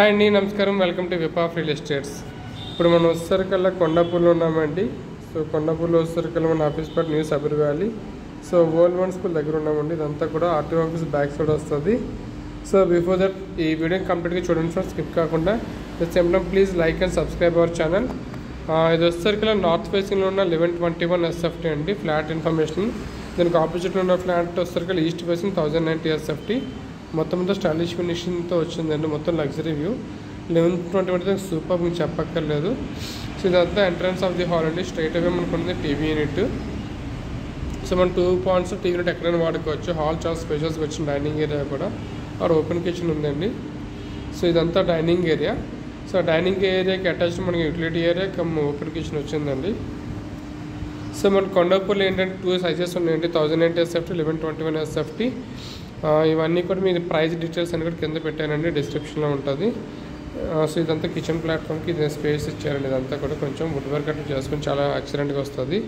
Hi అండి, నమస్కారం. Welcome to whip of real estates. ఇప్పుడు మనం వచ్చేసరికల్లా కొండాపూర్లో ఉన్నామండి. సో కొండాపూర్లో వచ్చేసరికల్లా మన office part new suburb valley. So old one school దగ్గర ఉన్నామండి. ఇదంతా కూడా ఆర్టీఓ ఆఫీస్ బ్యాక్ సైడ్ వస్తుంది. సో బిఫోర్ దట్ ఈ వీడియోని కంప్లీట్గా చూడండి ఫ్రెండ్స్, స్కిప్ కాకుండా. Simple please like and subscribe our channel. ఇది వచ్చేసరికల్లా నార్త్ ఫేసింగ్లో ఉన్న 1121 SFT అండి, ఫ్లాట్ ఇన్ఫర్మేషన్. దీనికి ఆపోజిట్లో ఉన్న ఫ్లాట్ వచ్చేసరికల్లా ఈస్ట్ ఫేసింగ్ 1090 SFT. మొత్తం అంతా స్టైలిష్ ఫినిషింగ్తో వచ్చిందండి. మొత్తం లగ్జరీ వ్యూ. 1121 సూపర్, మీకు చెప్పక్కర్లేదు. సో ఇదంతా ఎంట్రన్స్ ఆఫ్ ది హాల్ అండి. స్ట్రైట్ అవే మనకు ఉంది టీవీ యూనిట్. సో మనం 2 పాయింట్స్ టీవీ యూనిట్ ఎక్కడైనా వాడుకోవచ్చు. హాల్ చాలా స్పేషియస్గా వచ్చిన డైనింగ్ ఏరియా కూడా, ఆర్ ఓపెన్ కిచెన్ ఉందండి. సో ఇదంతా డైనింగ్ ఏరియా. సో డైనింగ్ ఏరియాకి అటాచ్డ్ మనకి utility area come open kitchen వచ్చిందండి. సో మన కొండాపూర్లో ఏంటంటే 2 సైజెస్ ఉన్నాయండి, 1090 SFT, 1121 SFT. ఇవన్నీ కూడా మీరు ప్రైస్ డీటెయిల్స్ అన్ని కూడా కింద పెట్టానండి, డిస్క్రిప్షన్లో ఉంటుంది. సో ఇదంతా కిచెన్ ప్లాట్ఫామ్కి ఇది స్పేస్ ఇచ్చారండి. ఇదంతా కూడా కొంచెం వుడ్ వర్క్ అట్లా చేసుకొని చాలా ఎక్సలెంట్గా వస్తుంది.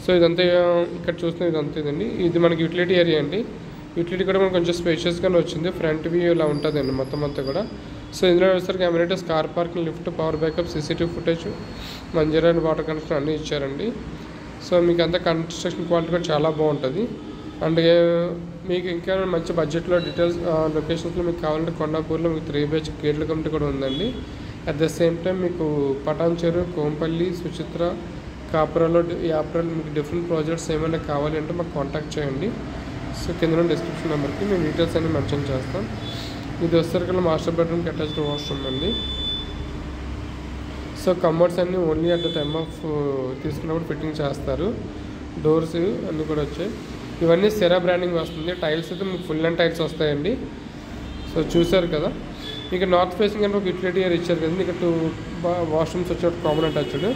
సో ఇదంతా ఇక్కడ చూస్తున్న ఇదంతా ఇదండి, ఇది మనకి యూటిలిటీ ఏరియా అండి. యూటిలిటీ కూడా మనకు కొంచెం స్పేషియస్గానే వచ్చింది. ఫ్రంట్ వ్యూ ఇలా ఉంటుందండి మొత్తం అంతా కూడా. సో ఇందులో వచ్చేసరికి amenities, car parking, lift, power backup, CCTV footage, Manjeera and water connection అన్నీ ఇచ్చారండి. సో మీకు అంతా కన్స్ట్రక్షన్ క్వాలిటీ కూడా చాలా బాగుంటుంది. అండ్ మీకు ఇంకా మంచి బడ్జెట్లో డీటెయిల్స్ లొకేషన్స్లో మీకు కావాలంటే కొండాపూర్లో మీకు 3 BHK గేట్ల కమిటీ కూడా ఉందండి. అట్ ద సేమ్ టైం మీకు పటాన్చెరు, కోంపల్లి, సుచిత్ర, కాపురాలో, యాప్రాలో మీకు డిఫరెంట్ ప్రాజెక్ట్స్ ఏమైనా కావాలి అంటే మాకు కాంటాక్ట్ చేయండి. సో కింద డిస్క్రిప్షన్ నెంబర్కి మేము డీటెయిల్స్ అన్ని మెన్షన్ చేస్తాం. ఇది వచ్చేసరికి మాస్టర్ బెడ్రూమ్కి అటాచ్డ్ వాష్రూమ్ అండి. సో కమోడ్స్ అన్నీ only at the time of తీసుకున్నప్పుడు ఫిట్టింగ్ చేస్తారు. డోర్స్ అన్నీ కూడా వచ్చాయి. ఇవన్నీ సెరా బ్రాండింగ్ వస్తుంది. టైల్స్ అయితే మీకు ఫుల్ అండ్ టైల్స్ వస్తాయండి. సో చూసారు కదా, మీకు నార్త్ ఫేసింగ్ అంటే ఒక యూటిలిటీ ఏరియా ఇచ్చారు కదండి. ఇక్కడ 2 వాష్రూమ్స్ వచ్చే కామన్ అటాచ్డ్.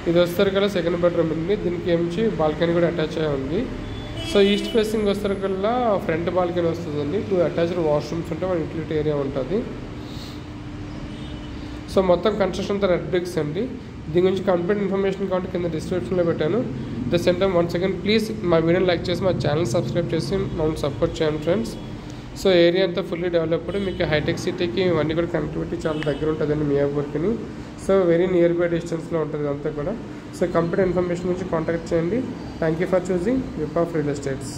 ఇది వస్తారు కదా సెకండ్ బెడ్రూమ్ ఉంది. దీనికి ఏమించి బాల్కనీ కూడా అటాచ్ అయ్యి ఉంది. సో ఈస్ట్ ఫేసింగ్ వస్తారు కల్లా ఫ్రంట్ బాల్కనీ వస్తుందండి. 2 అటాచ్డ్ వాష్రూమ్స్ ఉంటే మన యూటిలిటీ ఏరియా ఉంటుంది. సో మొత్తం కన్స్ట్రక్షన్ అంతా రెడ్ బ్రిక్స్ అండి. దీని గురించి కంప్లీట్ ఇన్ఫర్మేషన్ కాబట్టి కింద డిస్క్రిప్షన్లో పెట్టాను. The same time once again please మా వీడియోని లైక్ చేసి మా ఛానల్ సబ్స్క్రైబ్ చేసి మమ్మల్ని సపోర్ట్ చేయండి ఫ్రెండ్స్. సో ఏరియా అంతా ఫుల్లీ డెవలప్డ్. మీకు హైటెక్ సిటీకి ఇవన్నీ కూడా కనెక్టివిటీ చాలా దగ్గర ఉంటుందండి మియాపూర్కి. సో వెరీ నియర్ బై డిస్టెన్స్లో ఉంటుంది అంతా కూడా. సో కంప్లీట్ ఇన్ఫర్మేషన్ గురించి కాంటాక్ట్ చేయండి. Thank you for choosing whip of real estates.